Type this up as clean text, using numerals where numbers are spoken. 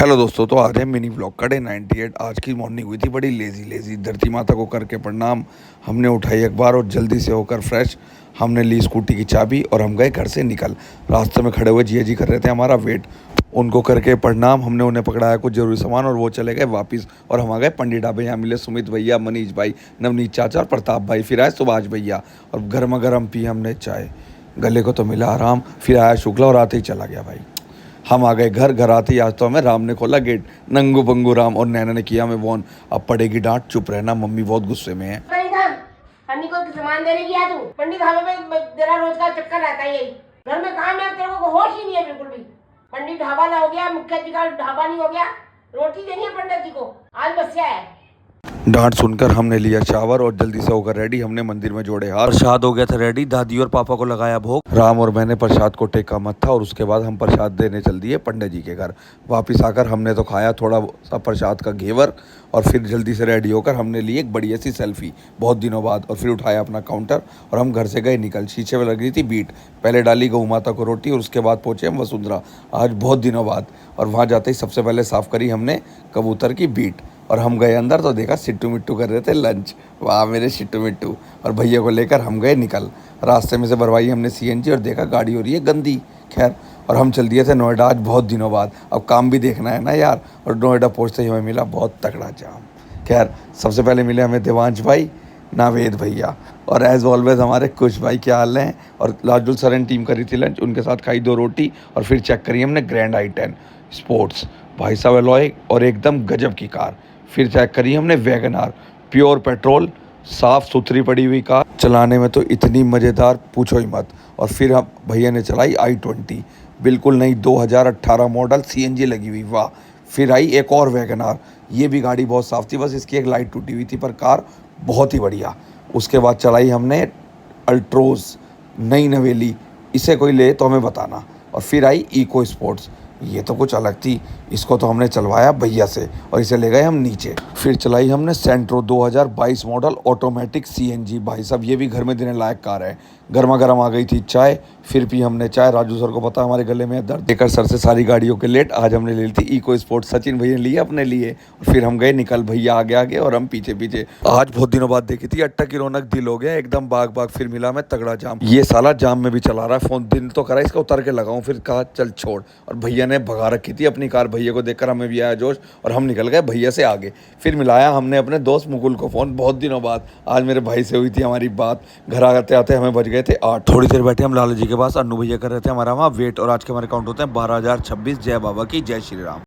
Hello दोस्तों, तो आज है मिनी ब्लॉग का डे 98। आज की मॉर्निंग हुई थी बड़ी लेजी धरती माता को करके प्रणाम। हमने उठाई अखबार और जल्दी से होकर फ्रेश हमने ली स्कूटी की चाबी और हम गए घर से निकल। रास्ते में खड़े हुए जिया जी कर रहे थे हमारा वेट। उनको करके प्रणाम, हमने उन्हें पकड़ाया कुछ जरूरी सामान और वो चले गए वापस। और हम आ गए पंडित ढाबे। यहाँ मिले सुमित भैया, मनीष भाई, नवनीत चाचा और प्रताप भाई। फिर आए सुभाष भैया और गर्मा गर्म पी हमने चाय। गले को तो मिला आराम। फिर आया शुक्ला और आते ही चला गया भाई। हम आ गए घर आते ही आज तो हमें राम ने खोला गेट। नंगू पंगू राम और नैना ने किया हमें वॉर्न, अब पड़ेगी डांट, चुप रहना, मम्मी बहुत गुस्से में है। हनी को सामान देने की तू पंडित ढाबे में तेरा रोज का चक्कर रहता है। यही घर में काम है, तेरे को होश ही नहीं है बिल्कुल भी। पंडित ढाबा ना हो गया, मुख्य जी का ढाबा नहीं हो गया। रोटी देनी है पंडित जी को, आज बच्चा है। डांट सुनकर हमने लिया शावर और जल्दी से होकर रेडी। हमने मंदिर में जोड़े हाथ, प्रसाद हो गया था रेडी। दादी और पापा को लगाया भोग। राम और मैंने प्रसाद को टेका मत्था और उसके बाद हम प्रसाद देने चल दिए पंडित जी के घर। वापस आकर हमने तो खाया थोड़ा सा प्रसाद का घेवर और फिर जल्दी से रेडी होकर हमने ली एक बढ़िया सी सेल्फी बहुत दिनों बाद। और फिर उठाया अपना काउंटर और हम घर से गए निकल। शीशे में लग रही थी बीट। पहले डाली गऊ माता को रोटी और उसके बाद पहुंचे हम वसुंधरा, आज बहुत दिनों बाद। और वहाँ जाते ही सबसे पहले साफ़ करी हमने कबूतर की बीट। और हम गए अंदर तो देखा सिट्टू मिट्टू कर रहे थे लंच। वाह मेरे सिट्टू मिट्टू। और भैया को लेकर हम गए निकल। रास्ते में से भरवाई हमने सीएनजी और देखा गाड़ी हो रही है गंदी। खैर, और हम चल दिए थे नोएडा आज बहुत दिनों बाद। अब काम भी देखना है ना यार। और नोएडा पहुँचते ही हमें मिला बहुत तगड़ा जाम। खैर, सबसे पहले मिले हमें देवांश भाई, नावेद भैया और एज ऑलवेज हमारे कुश भाई, क्या हाल है। और लाजुल सरन टीम करी थी लंच, उनके साथ खाई 2 रोटी। और फिर चेक करी हमने ग्रैंड i10 स्पोर्ट्स, भाई साहब एलॉय और एकदम गजब की कार। फिर चेक करी हमने वैगनार, प्योर पेट्रोल, साफ़ सुथरी पड़ी हुई कार, चलाने में तो इतनी मज़ेदार पूछो ही मत। और फिर हम भैया ने चलाई i20, बिल्कुल नई 2018 मॉडल, सीएनजी लगी हुई, वाह। फिर आई एक और वैगनार, ये भी गाड़ी बहुत साफ़ थी, बस इसकी एक लाइट टूटी हुई थी, पर कार बहुत ही बढ़िया। उसके बाद चलाई हमने अल्ट्रोज़, नई नवेली, इसे कोई ले तो हमें बताना। और फिर आई इको स्पोर्ट्स, ये तो कुछ अलग थी, इसको तो हमने चलवाया भैया से और इसे ले गए हम नीचे। फिर चलाई हमने सेंट्रो 2022 मॉडल ऑटोमेटिक सीएनजी, भाई साहब ये भी घर में देने लायक कार है। गर्मा गर्म आ गई थी चाय, फिर पी हमने चाय। राजू सर को पता हमारे गले में दर्द देकर सर से सारी गाड़ियों के लेट। आज हमने ले ली थी इको स्पोर्ट, सचिन भैया ने लिए अपने लिए। और फिर हम गए निकल, भैया आगे आगे और हम पीछे पीछे। आज बहुत दिनों बाद देखी थी अट्टा की रौनक, दिल हो गया एकदम बाग बाग। फिर मिला मैं तगड़ा जाम, ये साला जाम में भी चला रहा है फ़ोन। दिन तो करा इसका उतर के लगाऊं, फिर कहा चल छोड़। और भैया ने भगा रखी थी अपनी कार, भैया को देखकर हमें भी आया जोश और हम निकल गए भैया से आगे। फिर मिलाया हमने अपने दोस्त मुकुल को फ़ोन, बहुत दिनों बाद। आज मेरे भाई से हुई थी हमारी बात। घर आते आते हमें बज गए थे 8। थोड़ी देर बैठे हम लाला जी के पास, अन्नू भैया कर रहे थे हमारा वहाँ वेट। और आज के हमारे काउंट होते हैं 12,026। जय बाबा की, जय श्री राम।